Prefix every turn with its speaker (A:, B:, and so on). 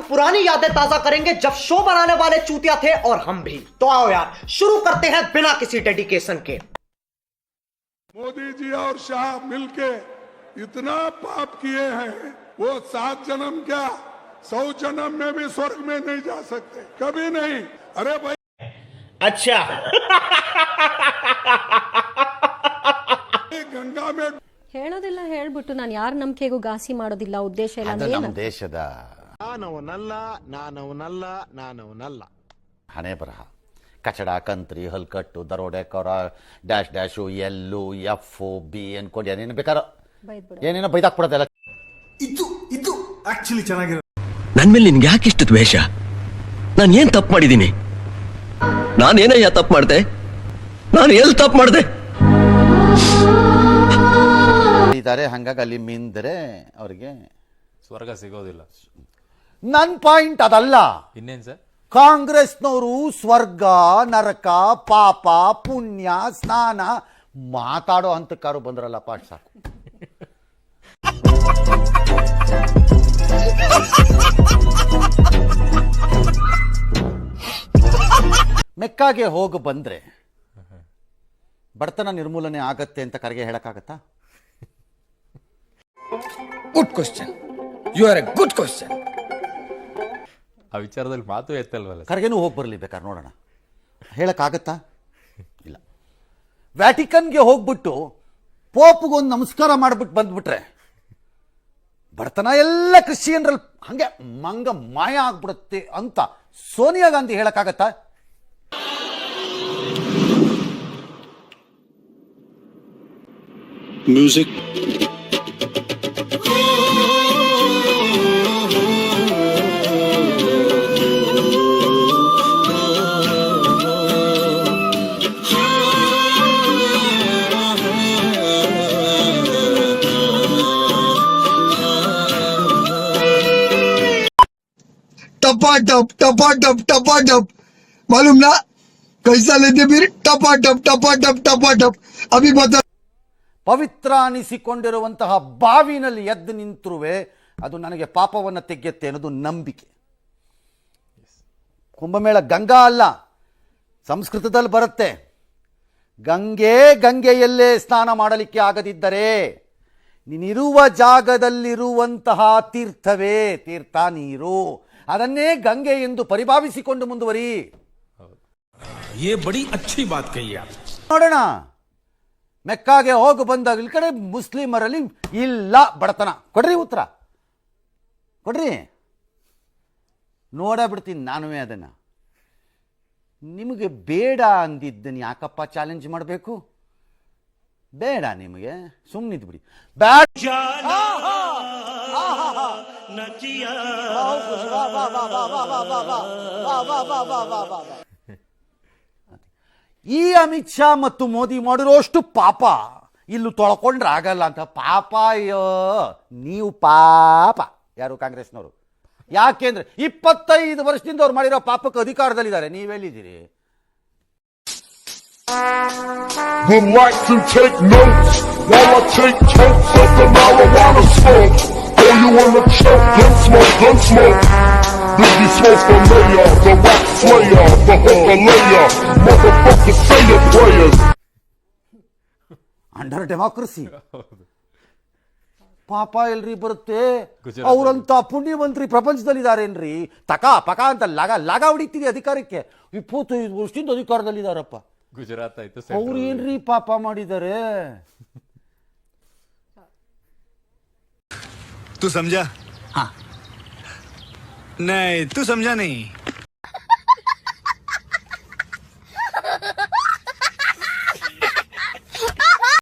A: पुरानी यादें ताजा करेंगे जब शो बनाने वाले चूतिया थे और हम भी। तो आओ यार शुरू करते हैं बिना किसी डेडिकेशन के।
B: मोदी जी और शाह मिलके इतना पाप किए हैं, वो 7 जन्म क्या 100 जन्म में भी स्वर्ग में नहीं जा सकते, कभी नहीं। अरे भाई
A: अच्छा
B: गंगा में
C: ಹೇಳೋದಿಲ್ಲ ಹೇಳ್ಬಿಟ್ಟು ನಾನು ಯಾರ ನಂಬಿಕೆಗೂ ಘಾಸಿ ಮಾಡೋದಿಲ್ಲ ಉದ್ದೇಶ ಇಲ್ಲ
D: ಅದು
C: ಅಂದ್ರೆ
D: ನಮ್ಮ
C: ಏನು?
D: ದೇಶದ
E: ನಾನವನಲ್ಲ
D: ಹಣೆ ಬರಹ. ಕಚಡ, ಕಂತ್ರಿ, ಹಲ್ಕಟ್ಟು, ದರೋಡೆಕೋರ, ಡ್ಯಾಶ್ ಡ್ಯಾಶು, ಎಲ್ಲು, ಎಫ್, ಬಿ ಅನ್ಕೊಂಡು ಏನೇನು ಬೇಕಾರೋ
C: ಬೈದ್ಬಿಡು.
D: ಏನೇನೋ ಬೈದಾಕ್ಬಿಡೋದೆಲ್ಲ.
F: ಇದು ಆಕ್ಚುಲಿ ಚೆನ್ನಾಗಿರೋದು.
G: ನನ್ ಮೇಲೆ ನಿನ್ಗೆ ಯಾಕೆ ಇಷ್ಟು ದ್ವೇಷ? ನಾನು ಏನ್ ತಪ್ಪು ಮಾಡಿದ್ದೀನಿ? ನಾನೇನಯ್ಯ ತಪ್ಪು ಮಾಡ್ದೆ? ನಾನು ಎಲ್ಲಿ ತಪ್ಪು ಮಾಡ್ದೆ?
D: ಇದ್ದಾರೆ, ಹಂಗಾಗಿ ಅಲ್ಲಿ ಮಿಂದ್ರೆ ಅವ್ರಿಗೆ
H: ಸ್ವರ್ಗ ಸಿಗೋದಿಲ್ಲ.
D: ನನ್ನ ಪಾಯಿಂಟ್ ಅದಲ್ಲ.
H: ಇನ್ನೇನ್ ಸರ್?
D: ಕಾಂಗ್ರೆಸ್ನವರು ಸ್ವರ್ಗ, ನರಕ, ಪಾಪ, ಪುಣ್ಯ, ಸ್ನಾನ ಮಾತಾಡೋ ಹಂತಕ್ಕಾರು ಬಂದ್ರಲ್ಲಪ್ಪ, ಅಷ್ಟು ಸಾಕು. ಮೆಕ್ಕಾಗೆ ಹೋಗಿ ಬಂದ್ರೆ ಬಡತನ ನಿರ್ಮೂಲನೆ ಆಗತ್ತೆ ಅಂತ ಕರೆಗೆ ಹೇಳಕ್ಕಾಗತ್ತಾ?
E: Good question, you are a good question.
H: ಆ ವಿಚಾರದಲ್ಲಿ ಮಾತು ಎತ್ತಲ್ವಲ್ಲ.
D: ಕರೆಗೆನೂ ಹೋಗಿ ಬರಲಿ ಬೇಕಾದ್ರೆ ನೋಡೋಣ, ಹೇಳಕ್ಕಾಗತ್ತಾ? ಇಲ್ಲ. ವ್ಯಾಟಿಕನ್ಗೆ ಹೋಗ್ಬಿಟ್ಟು ಪೋಪ್ಗೊಂದು ನಮಸ್ಕಾರ ಮಾಡಿಬಿಟ್ಟು ಬಂದ್ಬಿಟ್ರೆ ಬಡತನ ಎಲ್ಲ ಕ್ರಿಶ್ಚಿಯನ್ರಲ್ಲಿ ಹಂಗೆ ಮಂಗ ಮಾಯ ಆಗ್ಬಿಡುತ್ತೆ ಅಂತ ಸೋನಿಯಾ ಗಾಂಧಿ ಹೇಳಕ್ಕಾಗತ್ತಾ?
I: Music.
F: टपा टप मालूम ना कैसा लेते फिर टपा टप अभी बता.
D: ಪವಿತ್ರ ಅನಿಸಿಕೊಂಡಿರುವಂತಹ ಬಾವಿನಲ್ಲಿ ಎದ್ದು ನಿಂತರುವೆ ಅದು ನನಗೆ ಪಾಪವನ್ನು ತೆಗೆಯುತ್ತೆ ಅನ್ನೋದು ನಂಬಿಕೆ. ಕುಂಭಮೇಳ ಗಂಗಾ ಅಲ್ಲ, ಸಂಸ್ಕೃತದಲ್ಲಿ ಬರುತ್ತೆ. ಗಂಗೆಯಲ್ಲೇ ಸ್ನಾನ ಮಾಡಲಿಕ್ಕೆ ಆಗದಿದ್ದರೆ ನೀನಿರುವ ಜಾಗದಲ್ಲಿರುವಂತಹ ತೀರ್ಥ ನೀರು, ಅದನ್ನೇ ಗಂಗೆ ಎಂದು ಪರಿಭಾವಿಸಿಕೊಂಡು ಮುಂದುವರಿ.
E: ये बड़ी अच्छी बात कही आप.
D: ನೋಡೋಣ, ಮೆಕ್ಕಾಗೆ ಹೋಗಿ ಬಂದಾಗ ಈ ಕಡೆ ಮುಸ್ಲಿಮರಲ್ಲಿ ಇಲ್ಲ ಬಡತನ. ಕೊಡ್ರಿ ಉತ್ತರ ಕೊಡ್ರಿ, ನೋಡಬಿಡ್ತೀನಿ ನಾನುವೇ ಅದನ್ನ. ನಿಮಗೆ ಬೇಡ ಅಂದಿದ್ದನ್ನು ಯಾಕಪ್ಪ ಚಾಲೆಂಜ್ ಮಾಡಬೇಕು? ಬೇಡ ನಿಮಗೆ, ಸುಮ್ಮನಿದ್ ಬಿಡಿ. ಬ್ಯಾಡ ಈ ಅಮಿತ್ ಶಾ ಮತ್ತು ಮೋದಿ ಮಾಡಿರೋಷ್ಟು ಪಾಪ ಇಲ್ಲೂ ತೊಳ್ಕೊಂಡ್ರೆ ಆಗಲ್ಲ ಅಂತ. ಪಾಪ ಅಯ್ಯೋ ನೀವು ಪಾಪ ಯಾರು ಕಾಂಗ್ರೆಸ್ನವರು. ಯಾಕೆಂದ್ರೆ 25 ವರ್ಷದಿಂದ ಅವ್ರು ಮಾಡಿರೋ ಪಾಪಕ್ಕೆ ಅಧಿಕಾರದಲ್ಲಿದ್ದಾರೆ, ನೀವೆಲ್ಲಿದ್ದೀರಿ?
B: would like to take notes while I take totes of the marijuana smoke. Oh, you wanna choke? Gun smoke. Biggie Smoke the mayor, the rap slayer, the hooker layer. Motherfucker, say your prayers.
D: Under democracy ಪಾಪ ಎಲ್ರಿ ಬರುತ್ತೆ? ಅವರಂತ ಪುಣ್ಯಮಂತ್ರಿ ಪ್ರಪಂಚದಲ್ಲಿದ್ದಾರೇನ್ರಿ? ಪಕ ಅಂತ ಲಗ ಹೊಡಿತೀರಿ ಅಧಿಕಾರಕ್ಕೆ. 25 ವರ್ಷದಿಂದ ಅಧಿಕಾರದಲ್ಲಿದ್ದಾರಪ್ಪ.
H: ಗುಜರಾತ್ ಆಯ್ತು,
D: ಅವ್ರು ಏನ್ರಿ ಪಾಪ ಮಾಡಿದ್ದಾರೆ?
F: तू समझा? हाँ नहीं, तू समझा नहीं.